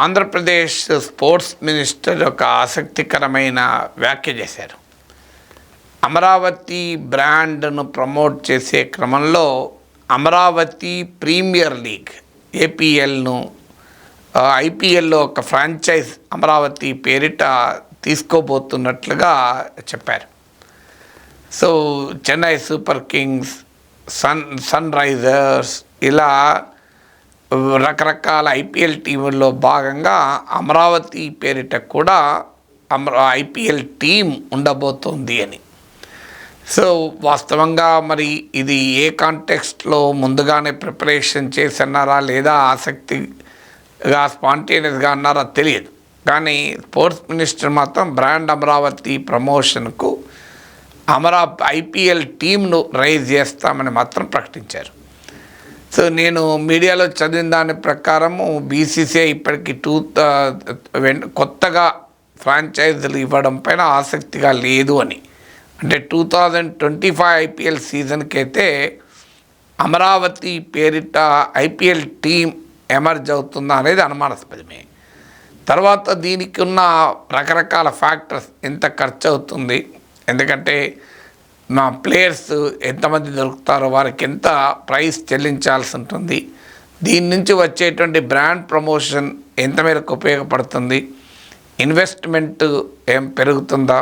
Andhra Pradesh sports minister ఒక ఆసక్తికరమైన వ్యాఖ్య చేశారు. అమరావతి బ్రాండ్ను ప్రమోట్ చేసే క్రమంలో అమరావతి ప్రీమియర్ లీగ్ ఏపీఎల్ను ఐపీఎల్లో ఒక ఫ్రాంచైజ్ అమరావతి పేరిట తీసుకోబోతున్నట్లుగా చెప్పారు. So Chennai super kings, Sunrisers ఇలా రకరకాల ఐపీఎల్ టీముల్లో భాగంగా అమరావతి పేరిట కూడా ఐపీఎల్ టీం ఉండబోతోంది అని. సో వాస్తవంగా మరి ఇది ఏ కాంటెక్స్ట్లో ముందుగానే ప్రిపరేషన్ చేసి అన్నారా లేదా ఆసక్తిగా స్పాంటేనియస్గా అన్నారా తెలియదు. కానీ స్పోర్ట్స్ మినిస్టర్ మాత్రం బ్రాండ్ అమరావతి ప్రమోషన్కు ఐపీఎల్ టీంను రైజ్ చేస్తామని మాత్రం ప్రకటించారు. సో నేను మీడియాలో చదివిన దాని ప్రకారము బీసీసీఐ ఇప్పటికీ కొత్తగా ఫ్రాంచైజీలు ఇవ్వడం పైన ఆసక్తిగా లేదు అని. అంటే 2025 ఐపీఎల్ సీజన్కి అయితే అమరావతి పేరిట ఐపీఎల్ టీం ఎమర్జ్ అవుతుందా అనేది అనుమానాస్పదమే. తర్వాత దీనికి ఉన్న రకరకాల ఫ్యాక్టర్స్, ఎంత ఖర్చు అవుతుంది, ఎందుకంటే మా ప్లేయర్స్ ఎంతమంది దొరుకుతారో వారికి ఎంత ప్రైస్ చెల్లించాల్సి ఉంటుంది, దీని నుంచి వచ్చేటువంటి బ్రాండ్ ప్రమోషన్ ఎంత మేరకు ఉపయోగపడుతుంది, ఇన్వెస్ట్మెంట్ ఏం పెరుగుతుందా,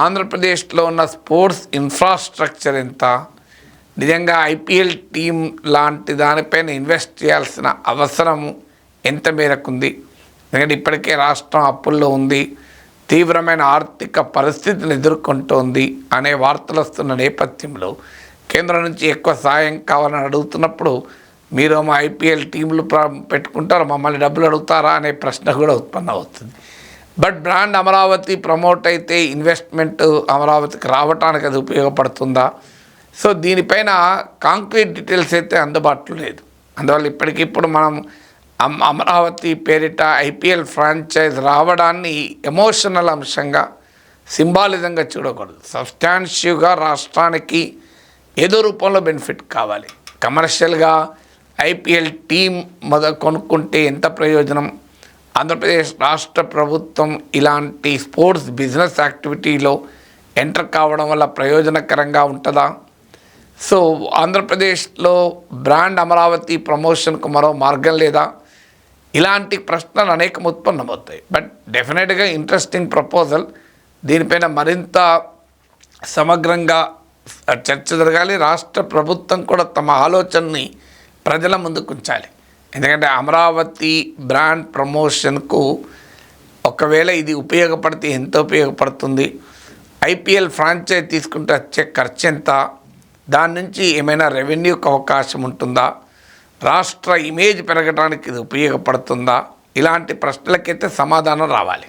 ఆంధ్రప్రదేశ్లో ఉన్న స్పోర్ట్స్ ఇన్ఫ్రాస్ట్రక్చర్ ఎంత, నిజంగా ఐపీఎల్ టీం లాంటి దానిపైన ఇన్వెస్ట్ చేయాల్సిన అవసరం ఎంత మేరకు ఉంది, ఎందుకంటే ఇప్పటికే రాష్ట్రం అప్పుల్లో ఉంది, తీవ్రమైన ఆర్థిక పరిస్థితిని ఎదుర్కొంటోంది అనే వార్తలు వస్తున్న నేపథ్యంలో కేంద్రం నుంచి ఎక్కువ సాయం కావాలని అడుగుతున్నప్పుడు మీరు మా ఐపీఎల్ టీంలు పెట్టుకుంటారు, మమ్మల్ని డబ్బులు అడుగుతారా అనే ప్రశ్న కూడా ఉత్పన్నం అవుతుంది. బట్ బ్రాండ్ అమరావతి ప్రమోట్ అయితే ఇన్వెస్ట్మెంట్ అమరావతికి రావటానికి అది ఉపయోగపడుతుందా? సో దీనిపైన కాంక్రీట్ డీటెయిల్స్ అయితే అందుబాటులో లేదు. అందువల్ల ఇప్పటికిప్పుడు మనం అమరావతి పేరిట ఐపీఎల్ ఫ్రాంచైజ్ రావడాన్ని ఎమోషనల్ అంశంగా, సింబాలిజంగా చూడకూడదు. సబ్స్టాన్షివ్గా రాష్ట్రానికి ఏదో రూపంలో బెనిఫిట్ కావాలి. కమర్షియల్గా ఐపీఎల్ టీం కొనుక్కుంటే ఎంత ప్రయోజనం, ఆంధ్రప్రదేశ్ రాష్ట్ర ప్రభుత్వం ఇలాంటి స్పోర్ట్స్ బిజినెస్ యాక్టివిటీలో ఎంటర్ కావడం వల్ల ప్రయోజనకరంగా ఉంటుందా? సో ఆంధ్రప్రదేశ్లో బ్రాండ్ అమరావతి ప్రమోషన్కు మరో మార్గం లేదా? ఇలాంటి ప్రశ్నలు అనేకం ఉత్పన్నమవుతాయి. బట్ డెఫినెట్గా ఇంట్రెస్టింగ్ ప్రపోజల్. దీనిపైన మరింత సమగ్రంగా చర్చ జరగాలి. రాష్ట్ర ప్రభుత్వం కూడా తమ ఆలోచనని ప్రజల ముందుకు ఉంచాలి. ఎందుకంటే అమరావతి బ్రాండ్ ప్రమోషన్కు ఒకవేళ ఇది ఉపయోగపడితే ఎంత ఉపయోగపడుతుంది, ఐపీఎల్ ఫ్రాంచైజ్ తీసుకుంటే వచ్చే ఖర్చు ఎంత, దాని నుంచి ఏమైనా రెవెన్యూకి అవకాశం ఉంటుందా, రాష్ట్ర ఇమేజ్ పెరగడానికి ఇది ఉపయోగపడుతుందా, ఇలాంటి ప్రశ్నలకైతే సమాధానం రావాలి.